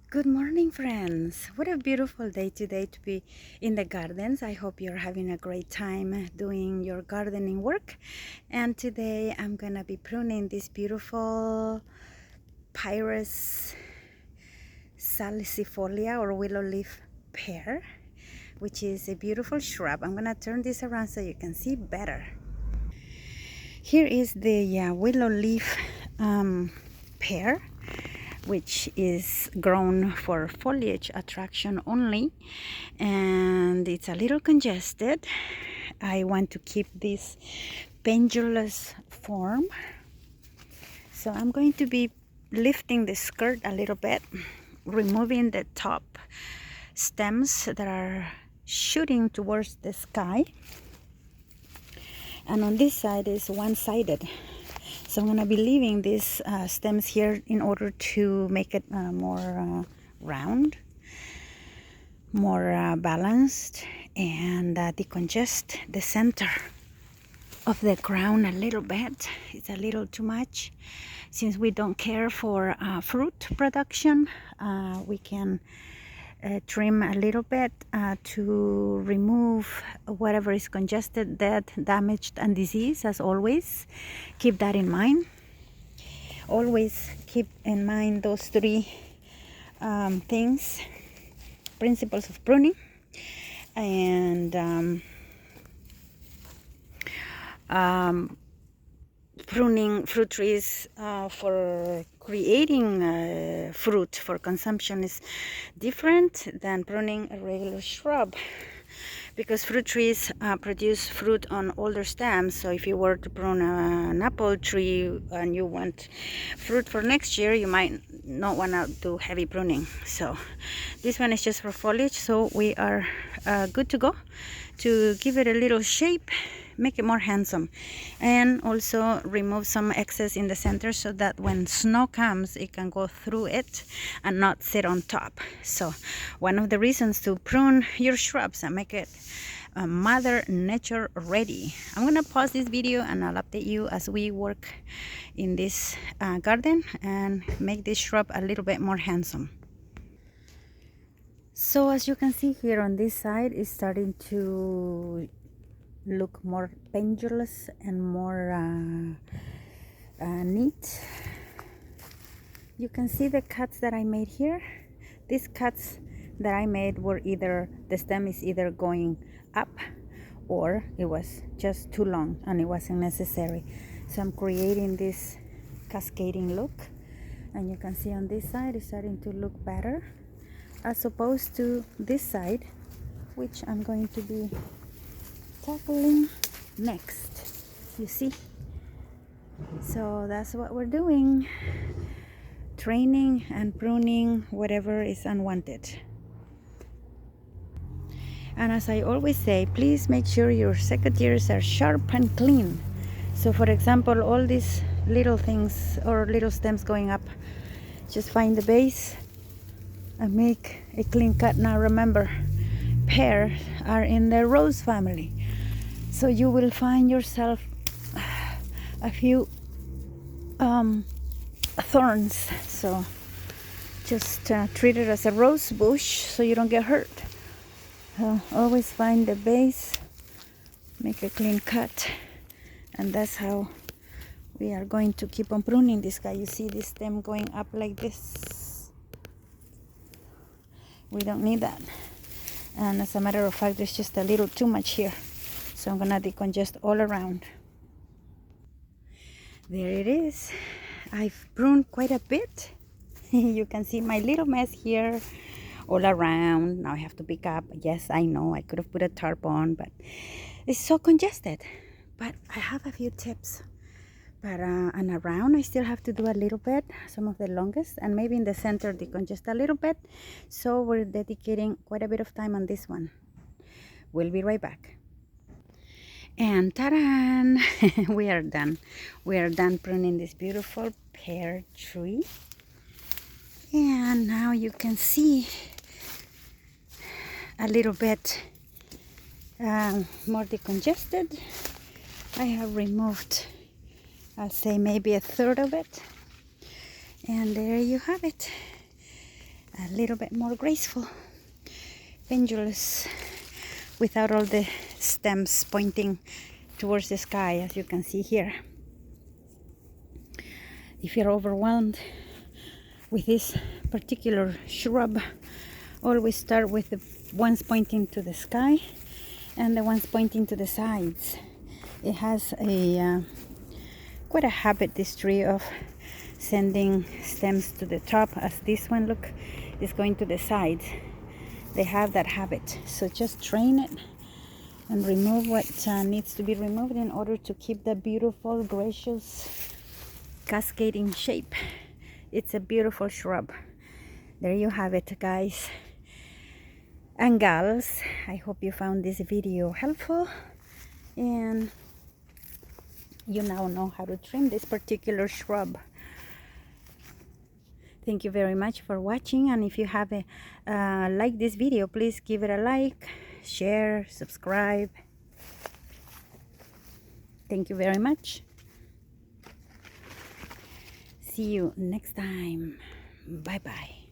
Good morning, friends. What a beautiful day today to be in the gardens. I hope you're having a great time doing your gardening work. And today I'm gonna be pruning this beautiful Pyrus Salicifolia or willow-leaf pear, which is a beautiful shrub. I'm gonna turn this around so you can see better. Here is the willow-leaf pear, which is grown for foliage attraction only, and it's a little congested. I want to keep this pendulous form, so I'm going to be lifting the skirt a little bit, removing the top stems that are shooting towards the sky, and on this side is one-sided. So I'm going to be leaving these stems here in order to make it more round, more balanced, and decongest the center of the crown a little bit. It's a little too much. Since we don't care for fruit production, we can trim a little bit to remove whatever is congested, dead, damaged, and diseased. As always, keep that in mind. Always keep in mind those three things: principles of pruning, and pruning fruit trees for creating fruit for consumption is different than pruning a regular shrub, because fruit trees produce fruit on older stems. So if you were to prune an apple tree and you want fruit for next year, you might not want to do heavy pruning. So this one is just for foliage, so we are good to go to give it a little shape, make it more handsome, and also remove some excess in the center so that when snow comes it can go through it and not sit on top. So one of the reasons to prune your shrubs and make it Mother Nature ready. I'm gonna pause this video and I'll update you as we work in this garden and make this shrub a little bit more handsome. So as you can see here on this side, it's starting to look more pendulous and more neat. You can see the cuts that I made here. These cuts that I made were either the stem is either going up or it was just too long and it wasn't necessary. So I'm creating this cascading look, and you can see on this side it's starting to look better as opposed to this side, which I'm going to be tackling next. You see? So that's what we're doing: training and pruning whatever is unwanted. And as I always say, please make sure your secateurs are sharp and clean. So for example, all these little things or little stems going up, just find the base and make a clean cut. Now remember, pear are in the rose family, so you will find yourself a few thorns. So just treat it as a rose bush so you don't get hurt. Always find the base, make a clean cut, and that's how we are going to keep on pruning this guy. You see this stem going up like this? We don't need that. And as a matter of fact, there's just a little too much here, so I'm gonna decongest all around. There it is. I've pruned quite a bit. You can see my little mess here all around. Now I have to pick up. Yes, I know I could have put a tarp on, but it's so congested. But I have a few tips. But and around I still have to do a little bit, some of the longest, and maybe in the center decongest a little bit. So we're dedicating quite a bit of time on this one. We'll be right back. And ta-da! We are done. We are done pruning this beautiful pear tree. And now you can see a little bit more decongested. I have removed, I'll say maybe a third of it. And there you have it. a little bit more graceful, pendulous, without all the stems pointing towards the sky, as you can see here. If you're overwhelmed with this particular shrub, always start with the ones pointing to the sky and the ones pointing to the sides. It has a quite a habit, this tree, of sending stems to the top, as this one, look, is going to the sides. They have that habit, so just train it and remove what needs to be removed in order to keep the beautiful, gracious, cascading shape. It's a beautiful shrub. There you have it, guys and gals. I hope you found this video helpful, and you now know how to trim this particular shrub. Thank you very much for watching, and if you have liked this video, please give it a like, share, subscribe. Thank you very much. See you next time. Bye bye.